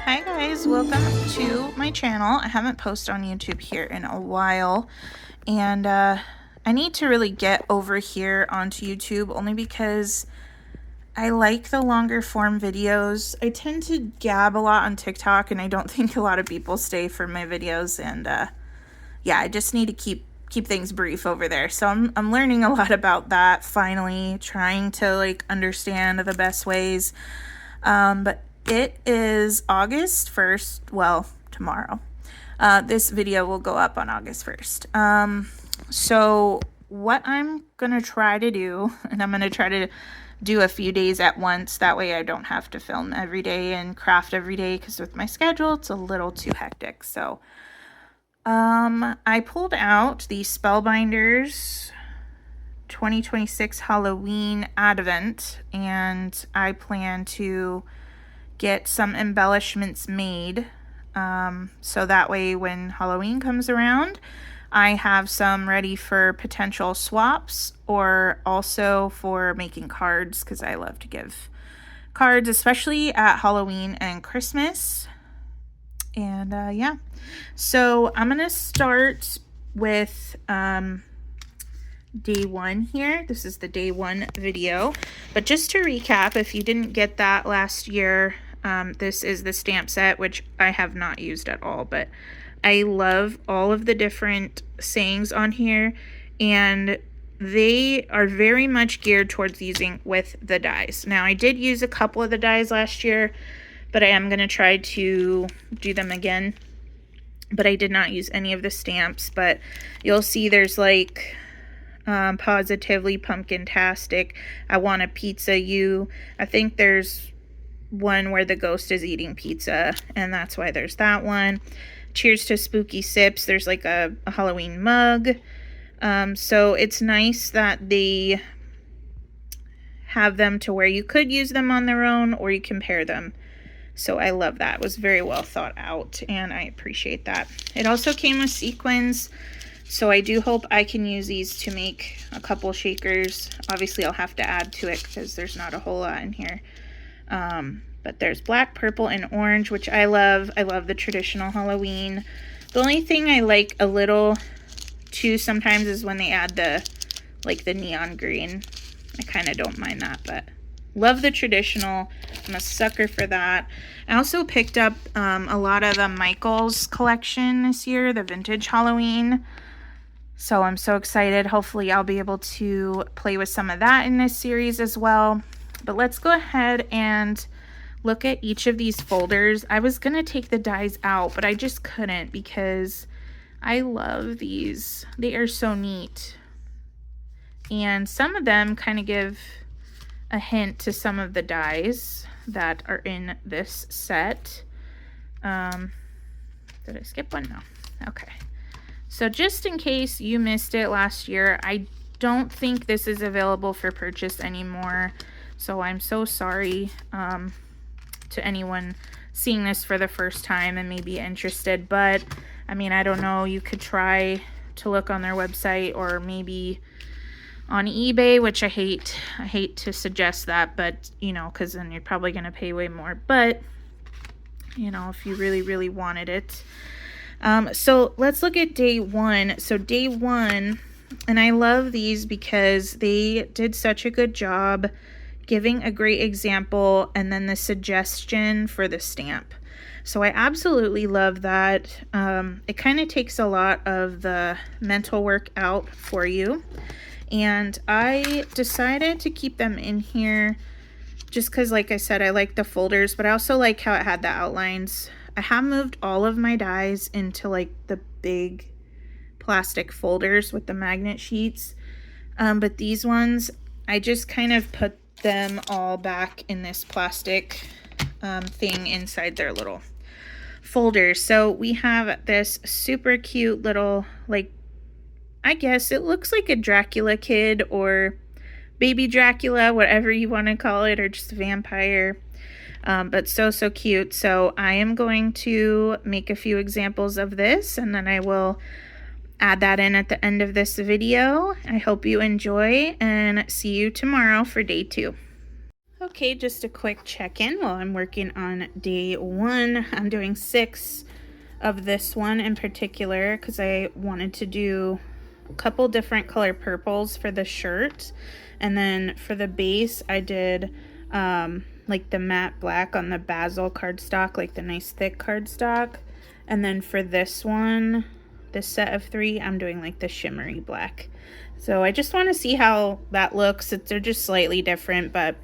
Hi guys, welcome to my channel. I haven't posted on YouTube here in a while, and I need to really get over here onto YouTube only because I like the longer form videos. I tend to gab a lot on TikTok, and I don't think a lot of people stay for my videos, and yeah, I just need to keep things brief over there. So I'm learning a lot about that, finally trying to like understand the best ways. But it is August 1st, well, tomorrow. This video will go up on August 1st. So what I'm gonna try to do, and I'm gonna try to do a few days at once, that way I don't have to film every day and craft every day, because with my schedule it's a little too hectic. So I pulled out the Spellbinders 2026 Halloween Advent, and I plan to get some embellishments made, so that way when Halloween comes around I have some ready for potential swaps, or also for making cards, because I love to give cards, especially at Halloween and Christmas. And yeah, so I'm gonna start with day one here. This is the day one video, but just to recap, if you didn't get that last year, this is the stamp set, which I have not used at all, but I love all of the different sayings on here, and they are very much geared towards using with the dies. Now, I did use a couple of the dies last year, but I am going to try to do them again, but I did not use any of the stamps. But you'll see there's like positively pumpkin-tastic, I want a pizza you. I think there's one where the ghost is eating pizza, and that's why there's that one. Cheers to spooky sips. There's like a Halloween mug. So it's nice that they have them to where you could use them on their own, or you can pair them. So I love that. It was very well thought out, and I appreciate that. It also came with sequins, so I do hope I can use these to make a couple shakers. Obviously I'll have to add to it because there's not a whole lot in here. But there's black, purple, and orange, which I love. I love the traditional Halloween. The only thing I like a little too sometimes is when they add the neon green. I kind of don't mind that, but love the traditional. I'm a sucker for that. I also picked up a lot of the Michael's collection this year, the vintage Halloween. So I'm so excited. Hopefully I'll be able to play with some of that in this series as well. But let's go ahead and look at each of these folders. I was going to take the dies out, but I just couldn't because I love these. They are so neat. And some of them kind of give a hint to some of the dies that are in this set. Did I skip one? No. Okay. So just in case you missed it last year, I don't think this is available for purchase anymore. So I'm so sorry to anyone seeing this for the first time and maybe interested. But I mean, I don't know, you could try to look on their website, or maybe on eBay, which I hate to suggest that, but you know, because then you're probably going to pay way more. But you know, if you really wanted it. So let's look at day one. So day one, and I love these because they did such a good job giving a great example and then the suggestion for the stamp. So I absolutely love that. It kind of takes a lot of the mental work out for you. And I decided to keep them in here just because, like I said, I like the folders, but I also like how it had the outlines. I have moved all of my dies into like the big plastic folders with the magnet sheets. But these ones, I just kind of put them all back in this plastic thing inside their little folders. So we have this super cute little, like, I guess it looks like a Dracula kid or baby Dracula, whatever you want to call it, or just a vampire. But so cute. So I am going to make a few examples of this, and then I will add that in at the end of this video. I hope you enjoy, and see you tomorrow for day two. Okay, just a quick check-in while I'm working on day 1. I'm doing 6 of this one in particular because I wanted to do a couple different color purples for the shirt. And then for the base, I did like the matte black on the basil cardstock, like the nice thick cardstock. And then for this one, this set of 3, I'm doing like the shimmery black. So I just want to see how that looks. They're just slightly different, but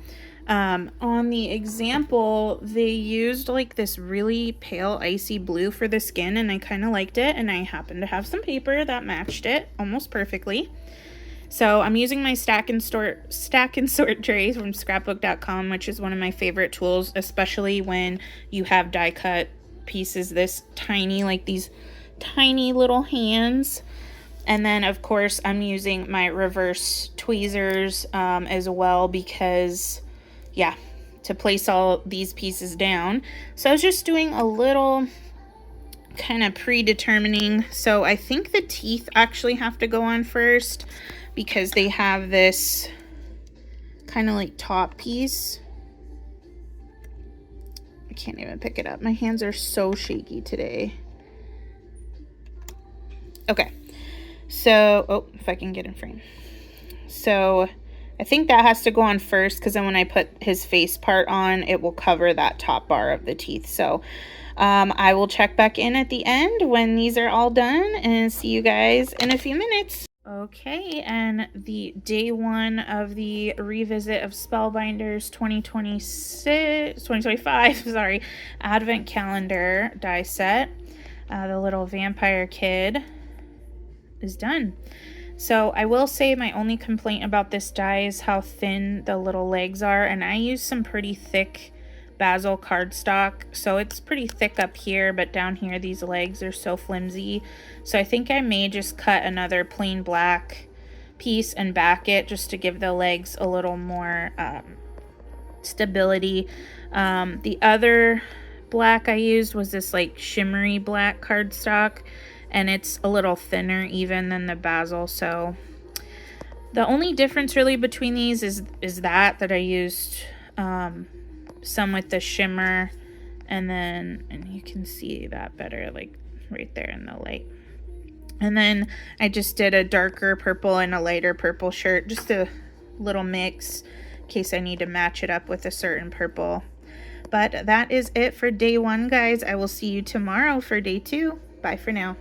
on the example, they used like this really pale icy blue for the skin, and I kind of liked it, and I happen to have some paper that matched it almost perfectly. So I'm using my stack and sort trays from scrapbook.com, which is one of my favorite tools, especially when you have die cut pieces this tiny, like these tiny little hands. And then of course I'm using my reverse tweezers as well, because yeah, to place all these pieces down. So I was just doing a little kind of predetermining. So I think the teeth actually have to go on first because they have this kind of like top piece. I can't even pick it up. My hands are so shaky today. Okay. So, oh, if I can get in frame. So I think that has to go on first, because then when I put his face part on, it will cover that top bar of the teeth. So I will check back in at the end when these are all done and see you guys in a few minutes. Okay, and the day 1 of the revisit of Spellbinders 2025, sorry, Advent calendar die set, the little vampire kid is done. So I will say my only complaint about this die is how thin the little legs are, and I use some pretty thick basil cardstock, so it's pretty thick up here, but down here these legs are so flimsy. So I think I may just cut another plain black piece and back it just to give the legs a little more stability. The other black I used was this like shimmery black cardstock, and it's a little thinner even than the basil. So the only difference really between these is that I used some with the shimmer, and you can see that better like right there in the light. And then I just did a darker purple and a lighter purple shirt, just a little mix in case I need to match it up with a certain purple. But that is it for day 1, guys. I will see you tomorrow for day 2. Bye for now.